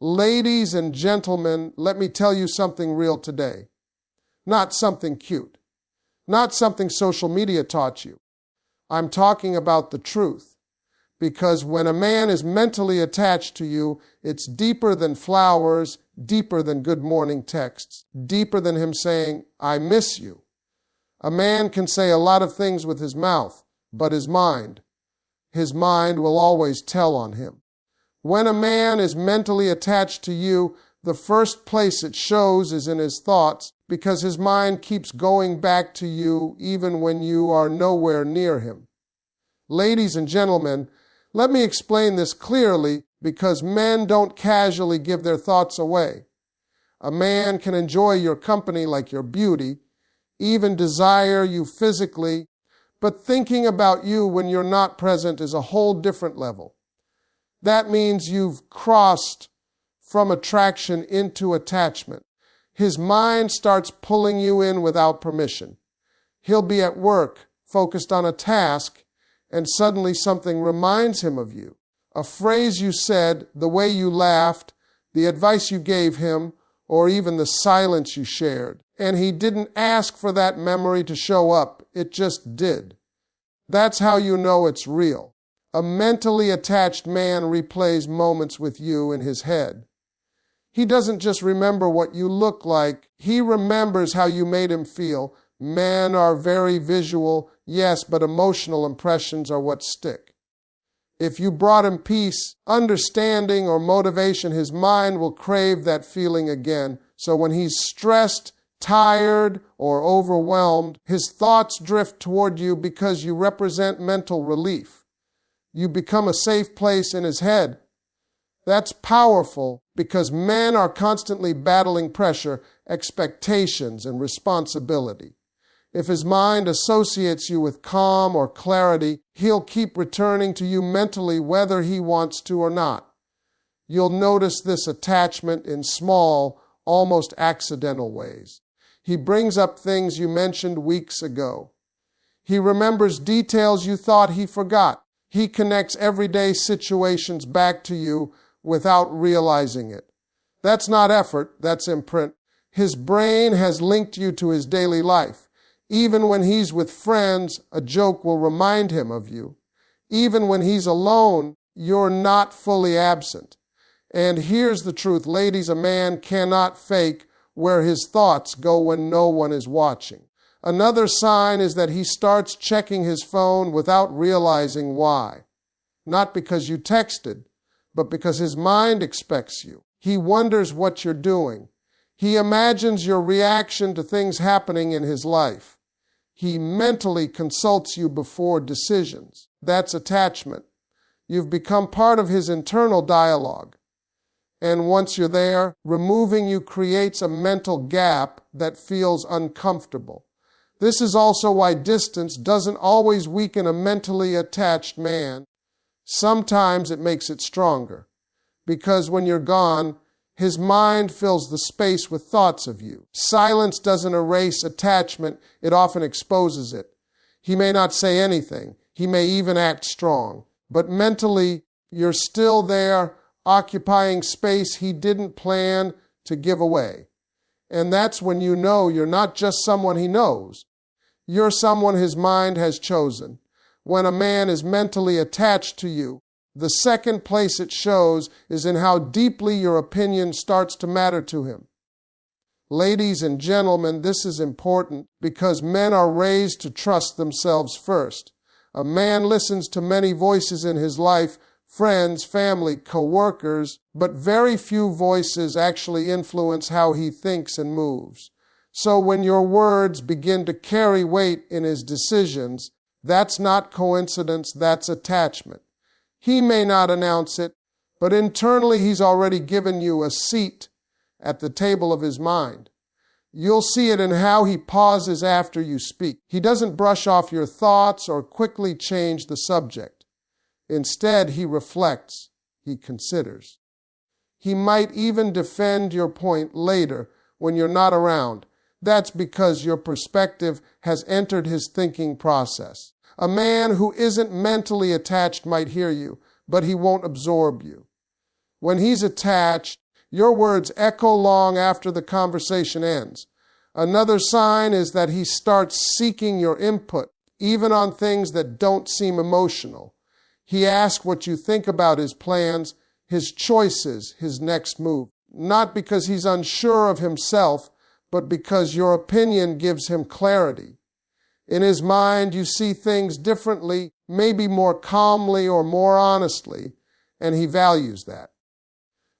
Ladies and gentlemen, let me tell you something real today. Not something cute. Not something social media taught you. I'm talking about the truth. Because when a man is mentally attached to you, it's deeper than flowers, deeper than good morning texts, deeper than him saying, I miss you. A man can say a lot of things with his mouth, but his mind will always tell on him. When a man is mentally attached to you, the first place it shows is in his thoughts, because his mind keeps going back to you even when you are nowhere near him. Ladies and gentlemen, let me explain this clearly, because men don't casually give their thoughts away. A man can enjoy your company like your beauty, even desire you physically, but thinking about you when you're not present is a whole different level. That means you've crossed from attraction into attachment. His mind starts pulling you in without permission. He'll be at work, focused on a task, and suddenly something reminds him of you. A phrase you said, the way you laughed, the advice you gave him, or even the silence you shared. And he didn't ask for that memory to show up. It just did. That's how you know it's real. A mentally attached man replays moments with you in his head. He doesn't just remember what you look like. He remembers how you made him feel. Men are very visual, yes, but emotional impressions are what stick. If you brought him peace, understanding, or motivation, his mind will crave that feeling again. So when he's stressed, tired, or overwhelmed, his thoughts drift toward you because you represent mental relief. You become a safe place in his head. That's powerful because men are constantly battling pressure, expectations, and responsibility. If his mind associates you with calm or clarity, he'll keep returning to you mentally whether he wants to or not. You'll notice this attachment in small, almost accidental ways. He brings up things you mentioned weeks ago. He remembers details you thought he forgot. He connects everyday situations back to you without realizing it. That's not effort, that's imprint. His brain has linked you to his daily life. Even when he's with friends, a joke will remind him of you. Even when he's alone, you're not fully absent. And here's the truth, ladies, a man cannot fake where his thoughts go when no one is watching. Another sign is that he starts checking his phone without realizing why. Not because you texted, but because his mind expects you. He wonders what you're doing. He imagines your reaction to things happening in his life. He mentally consults you before decisions. That's attachment. You've become part of his internal dialogue. And once you're there, removing you creates a mental gap that feels uncomfortable. This is also why distance doesn't always weaken a mentally attached man. Sometimes it makes it stronger. Because when you're gone, his mind fills the space with thoughts of you. Silence doesn't erase attachment, it often exposes it. He may not say anything, he may even act strong, but mentally, you're still there, occupying space he didn't plan to give away. And that's when you know you're not just someone he knows, you're someone his mind has chosen. When a man is mentally attached to you, the second place it shows is in how deeply your opinion starts to matter to him. Ladies and gentlemen, this is important because men are raised to trust themselves first. A man listens to many voices in his life, friends, family, co-workers, but very few voices actually influence how he thinks and moves. So when your words begin to carry weight in his decisions, that's not coincidence, that's attachment. He may not announce it, but internally he's already given you a seat at the table of his mind. You'll see it in how he pauses after you speak. He doesn't brush off your thoughts or quickly change the subject. Instead, he reflects, he considers. He might even defend your point later when you're not around. That's because your perspective has entered his thinking process. A man who isn't mentally attached might hear you, but he won't absorb you. When he's attached, Your words echo long after the conversation ends. Another sign is that he starts seeking your input, even on things that don't seem emotional. He asks what you think about his plans, his choices, his next move. Not because he's unsure of himself, but because your opinion gives him clarity. In his mind, you see things differently, maybe more calmly or more honestly, and he values that.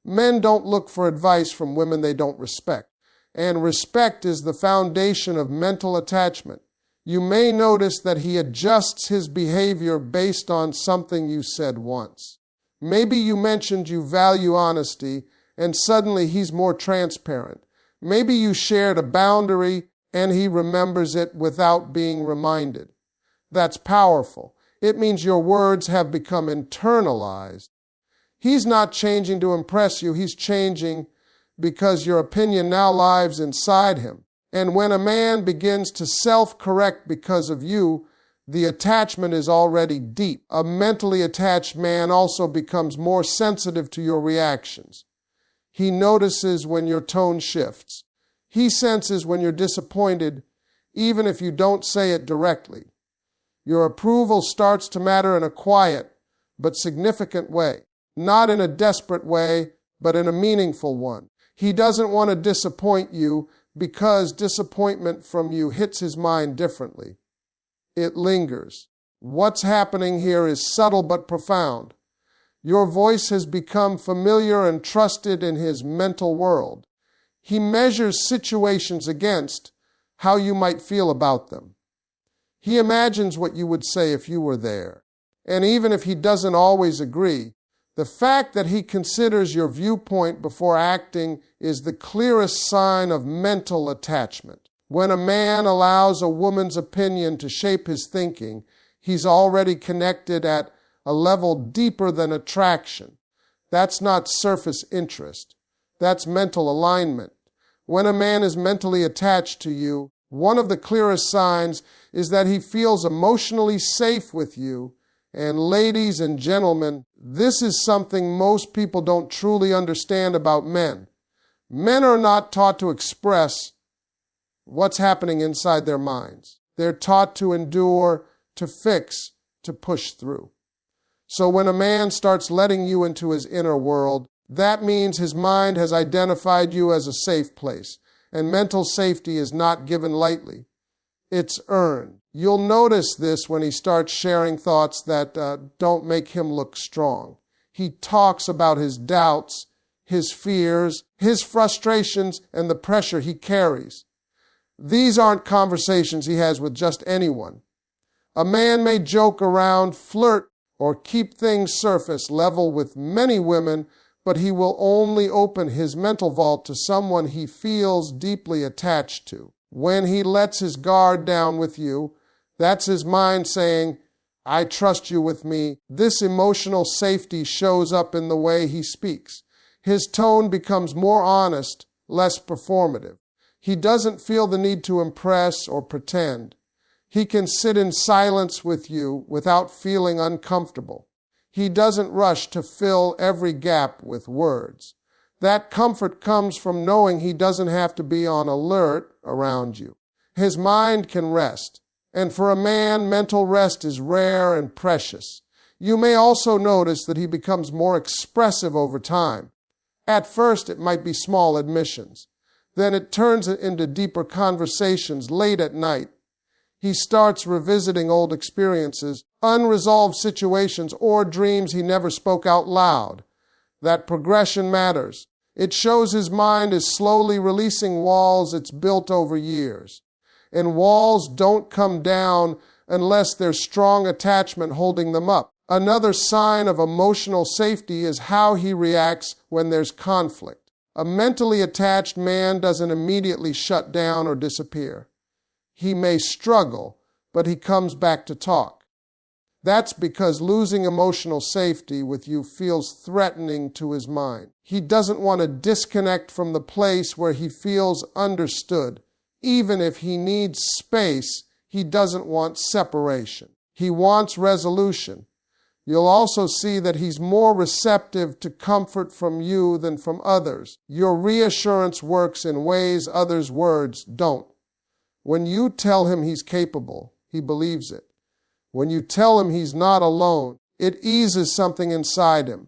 Men don't look for advice from women they don't respect, and respect is the foundation of mental attachment. You may notice that he adjusts his behavior based on something you said once. Maybe you mentioned you value honesty, and suddenly he's more transparent. Maybe you shared a boundary, and he remembers it without being reminded. That's powerful. It means your words have become internalized. He's not changing to impress you. He's changing because your opinion now lives inside him. And when a man begins to self-correct because of you, the attachment is already deep. A mentally attached man also becomes more sensitive to your reactions. He notices when your tone shifts. He senses when you're disappointed, even if you don't say it directly. Your approval starts to matter in a quiet but significant way, not in a desperate way, but in a meaningful one. He doesn't want to disappoint you because disappointment from you hits his mind differently. It lingers. What's happening here is subtle but profound. Your voice has become familiar and trusted in his mental world. He measures situations against how you might feel about them. He imagines what you would say if you were there. And even if he doesn't always agree, the fact that he considers your viewpoint before acting is the clearest sign of mental attachment. When a man allows a woman's opinion to shape his thinking, he's already connected at a level deeper than attraction. That's not surface interest. That's mental alignment. When a man is mentally attached to you, one of the clearest signs is that he feels emotionally safe with you. And ladies and gentlemen, this is something most people don't truly understand about men. Men are not taught to express what's happening inside their minds. They're taught to endure, to fix, to push through. So when a man starts letting you into his inner world, that means his mind has identified you as a safe place. And mental safety is not given lightly. It's earned. You'll notice this when he starts sharing thoughts that don't make him look strong. He talks about his doubts, his fears, his frustrations, and the pressure he carries. These aren't conversations he has with just anyone. A man may joke around, flirt, or keep things surface level with many women, but he will only open his mental vault to someone he feels deeply attached to. When he lets his guard down with you, that's his mind saying, I trust you with me. This emotional safety shows up in the way he speaks. His tone becomes more honest, less performative. He doesn't feel the need to impress or pretend. He can sit in silence with you without feeling uncomfortable. He doesn't rush to fill every gap with words. That comfort comes from knowing he doesn't have to be on alert around you. His mind can rest. And for a man, mental rest is rare and precious. You may also notice that he becomes more expressive over time. At first, it might be small admissions. Then it turns into deeper conversations late at night. He starts revisiting old experiences, unresolved situations, or dreams he never spoke out loud. That progression matters. It shows his mind is slowly releasing walls it's built over years. And walls don't come down unless there's strong attachment holding them up. Another sign of emotional safety is how he reacts when there's conflict. A mentally attached man doesn't immediately shut down or disappear. He may struggle, but he comes back to talk. That's because losing emotional safety with you feels threatening to his mind. He doesn't want to disconnect from the place where he feels understood. Even if he needs space, he doesn't want separation. He wants resolution. You'll also see that he's more receptive to comfort from you than from others. Your reassurance works in ways others' words don't. When you tell him he's capable, he believes it. When you tell him he's not alone, it eases something inside him.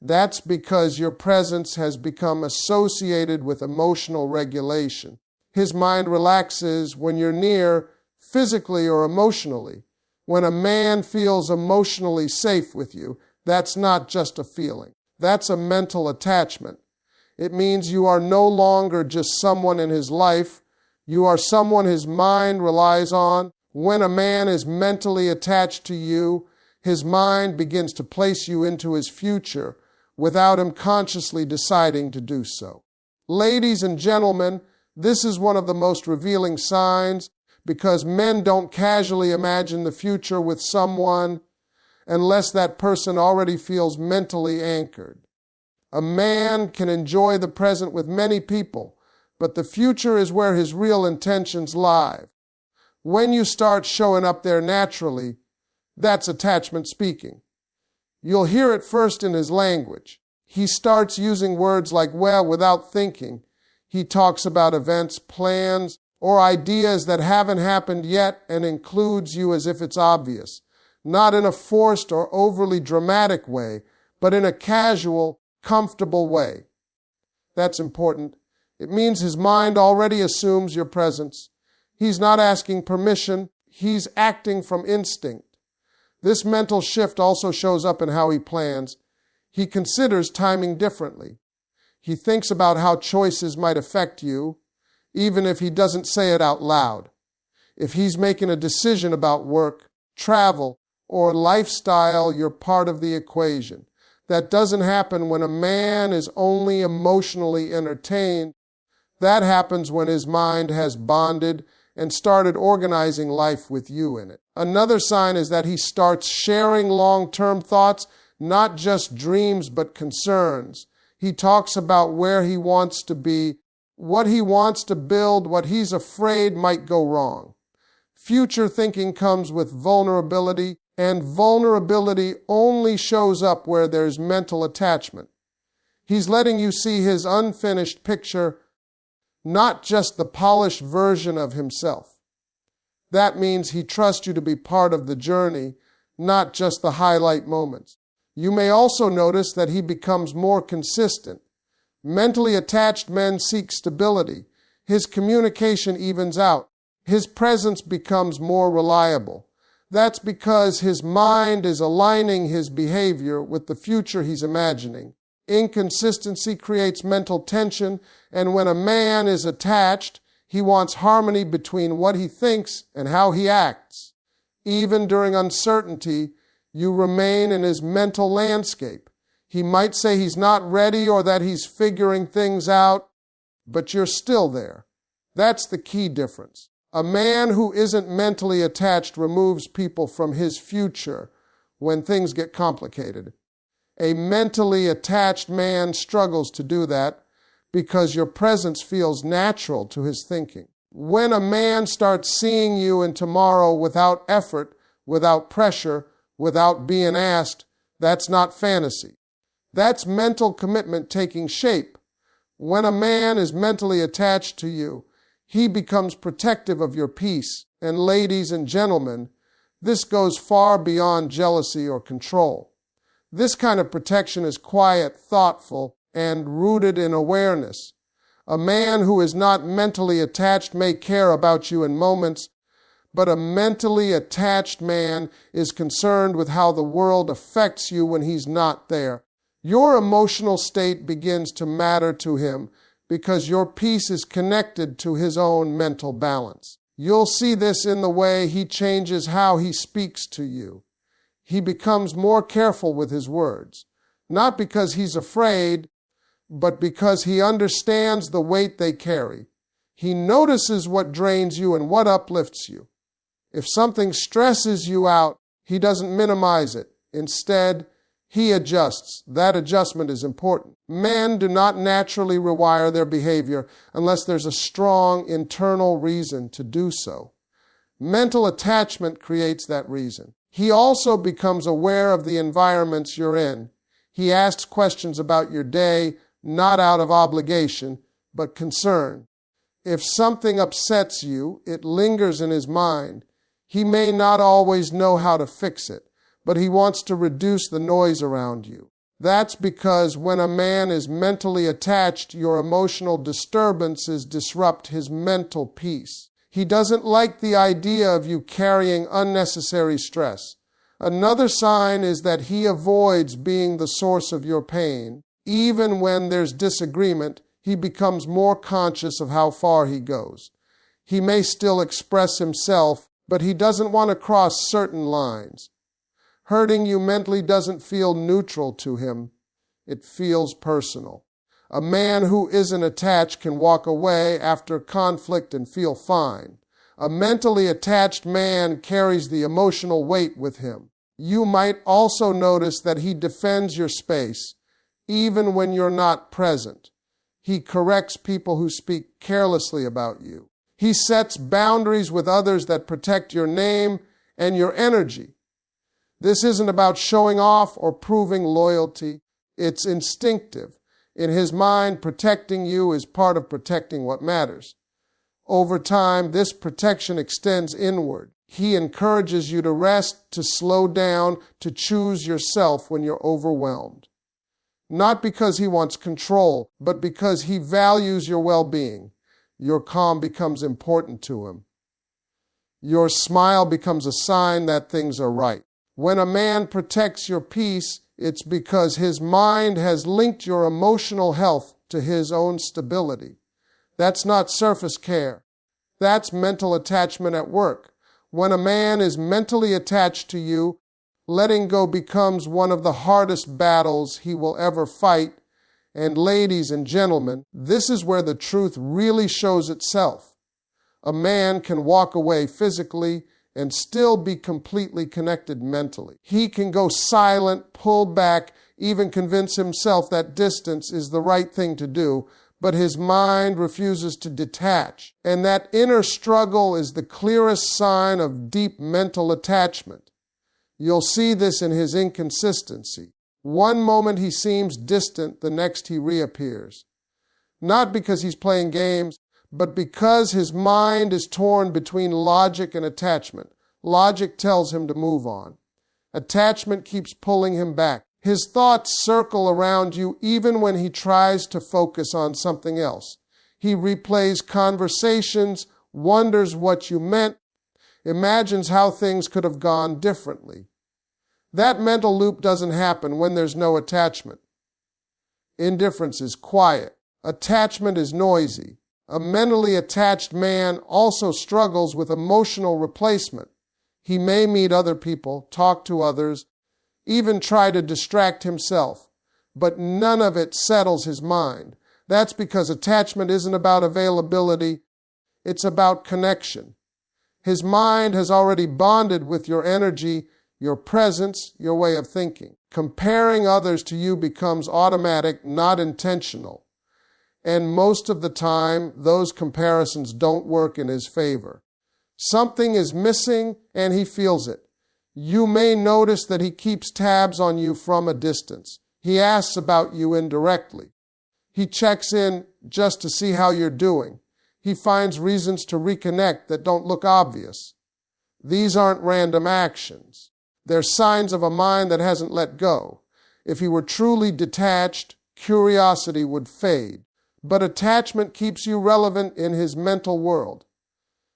That's because your presence has become associated with emotional regulation. His mind relaxes when you're near, physically or emotionally. When a man feels emotionally safe with you, that's not just a feeling. That's a mental attachment. It means you are no longer just someone in his life. You are someone his mind relies on. When a man is mentally attached to you, his mind begins to place you into his future without him consciously deciding to do so. Ladies and gentlemen, this is one of the most revealing signs, because men don't casually imagine the future with someone unless that person already feels mentally anchored. A man can enjoy the present with many people, but the future is where his real intentions lie. When you start showing up there naturally, that's attachment speaking. You'll hear it first in his language. He starts using words like well without thinking. He talks about events, plans, or ideas that haven't happened yet and includes you as if it's obvious, not in a forced or overly dramatic way, but in a casual, comfortable way. That's important. It means his mind already assumes your presence. He's not asking permission. He's acting from instinct. This mental shift also shows up in how he plans. He considers timing differently. He thinks about how choices might affect you, even if he doesn't say it out loud. If he's making a decision about work, travel, or lifestyle, you're part of the equation. That doesn't happen when a man is only emotionally entertained. That happens when his mind has bonded and started organizing life with you in it. Another sign is that he starts sharing long-term thoughts, not just dreams but concerns. He talks about where he wants to be, what he wants to build, what he's afraid might go wrong. Future thinking comes with vulnerability, and vulnerability only shows up where there's mental attachment. He's letting you see his unfinished picture, not just the polished version of himself. That means he trusts you to be part of the journey, not just the highlight moments. You may also notice that he becomes more consistent. Mentally attached men seek stability. His communication evens out. His presence becomes more reliable. That's because his mind is aligning his behavior with the future he's imagining. Inconsistency creates mental tension, and when a man is attached, he wants harmony between what he thinks and how he acts. Even during uncertainty, you remain in his mental landscape. He might say he's not ready or that he's figuring things out, but you're still there. That's the key difference. A man who isn't mentally attached removes people from his future when things get complicated. A mentally attached man struggles to do that because your presence feels natural to his thinking. When a man starts seeing you in tomorrow without effort, without pressure, without being asked, that's not fantasy. That's mental commitment taking shape. When a man is mentally attached to you, he becomes protective of your peace. And ladies and gentlemen, this goes far beyond jealousy or control. This kind of protection is quiet, thoughtful, and rooted in awareness. A man who is not mentally attached may care about you in moments, but a mentally attached man is concerned with how the world affects you when he's not there. Your emotional state begins to matter to him because your peace is connected to his own mental balance. You'll see this in the way he changes how he speaks to you. He becomes more careful with his words, not because he's afraid, but because he understands the weight they carry. He notices what drains you and what uplifts you. If something stresses you out, he doesn't minimize it. Instead, he adjusts. That adjustment is important. Men do not naturally rewire their behavior unless there's a strong internal reason to do so. Mental attachment creates that reason. He also becomes aware of the environments you're in. He asks questions about your day, not out of obligation, but concern. If something upsets you, it lingers in his mind. He may not always know how to fix it, but he wants to reduce the noise around you. That's because when a man is mentally attached, your emotional disturbances disrupt his mental peace. He doesn't like the idea of you carrying unnecessary stress. Another sign is that he avoids being the source of your pain. Even when there's disagreement, he becomes more conscious of how far he goes. He may still express himself, but he doesn't want to cross certain lines. Hurting you mentally doesn't feel neutral to him. It feels personal. A man who isn't attached can walk away after conflict and feel fine. A mentally attached man carries the emotional weight with him. You might also notice that he defends your space, even when you're not present. He corrects people who speak carelessly about you. He sets boundaries with others that protect your name and your energy. This isn't about showing off or proving loyalty. It's instinctive. In his mind, protecting you is part of protecting what matters. Over time, this protection extends inward. He encourages you to rest, to slow down, to choose yourself when you're overwhelmed. Not because he wants control, but because he values your well-being. Your calm becomes important to him. Your smile becomes a sign that things are right. When a man protects your peace, it's because his mind has linked your emotional health to his own stability. That's not surface care. That's mental attachment at work. When a man is mentally attached to you, letting go becomes one of the hardest battles he will ever fight. And ladies and gentlemen, this is where the truth really shows itself. A man can walk away physically and still be completely connected mentally. He can go silent, pull back, even convince himself that distance is the right thing to do, but his mind refuses to detach. And that inner struggle is the clearest sign of deep mental attachment. You'll see this in his inconsistency. One moment he seems distant, the next he reappears. Not because he's playing games, but because his mind is torn between logic and attachment. Logic tells him to move on. Attachment keeps pulling him back. His thoughts circle around you even when he tries to focus on something else. He replays conversations, wonders what you meant, imagines how things could have gone differently. That mental loop doesn't happen when there's no attachment. Indifference is quiet. Attachment is noisy. A mentally attached man also struggles with emotional replacement. He may meet other people, talk to others, even try to distract himself, but none of it settles his mind. That's because attachment isn't about availability, it's about connection. His mind has already bonded with your energy, your presence, your way of thinking. Comparing others to you becomes automatic, not intentional. And most of the time, those comparisons don't work in his favor. Something is missing, and he feels it. You may notice that he keeps tabs on you from a distance. He asks about you indirectly. He checks in just to see how you're doing. He finds reasons to reconnect that don't look obvious. These aren't random actions. They're signs of a mind that hasn't let go. If he were truly detached, curiosity would fade. But attachment keeps you relevant in his mental world.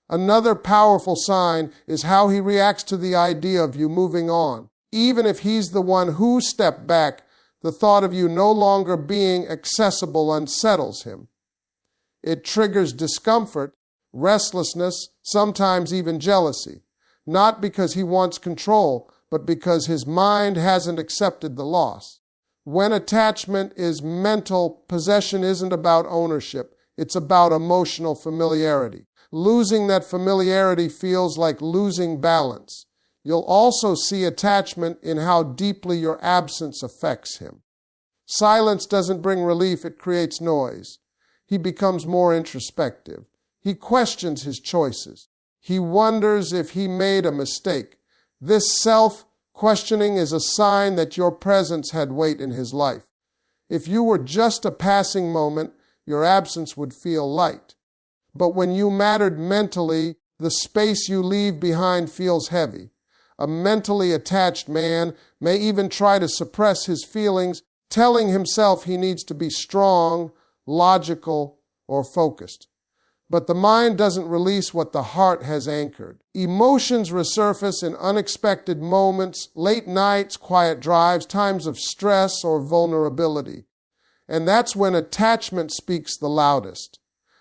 Another powerful sign is how he reacts to the idea of you moving on. Even if he's the one who stepped back, the thought of you no longer being accessible unsettles him. It triggers discomfort, restlessness, sometimes even jealousy. Not because he wants control, but because his mind hasn't accepted the loss. When attachment is mental, possession isn't about ownership. It's about emotional familiarity. Losing that familiarity feels like losing balance. You'll also see attachment in how deeply your absence affects him. Silence doesn't bring relief, it creates noise. He becomes more introspective. He questions his choices. He wonders if he made a mistake. This self-questioning is a sign that your presence had weight in his life. If you were just a passing moment, your absence would feel light. But when you mattered mentally, the space you leave behind feels heavy. A mentally attached man may even try to suppress his feelings, telling himself he needs to be strong, logical, or focused. But the mind doesn't release what the heart has anchored. Emotions resurface in unexpected moments, late nights, quiet drives, times of stress or vulnerability. And that's when attachment speaks the loudest.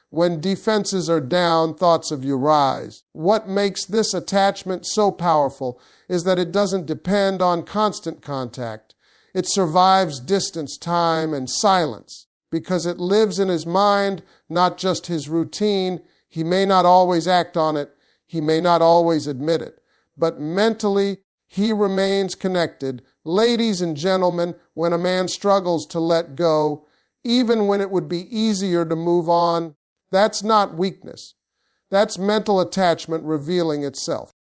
When defenses are down, thoughts of you rise. What makes this attachment so powerful is that it doesn't depend on constant contact. It survives distance, time, and silence. Because it lives in his mind, not just his routine. He may not always act on it. He may not always admit it. But mentally, he remains connected. Ladies and gentlemen, when a man struggles to let go, even when it would be easier to move on, that's not weakness. That's mental attachment revealing itself.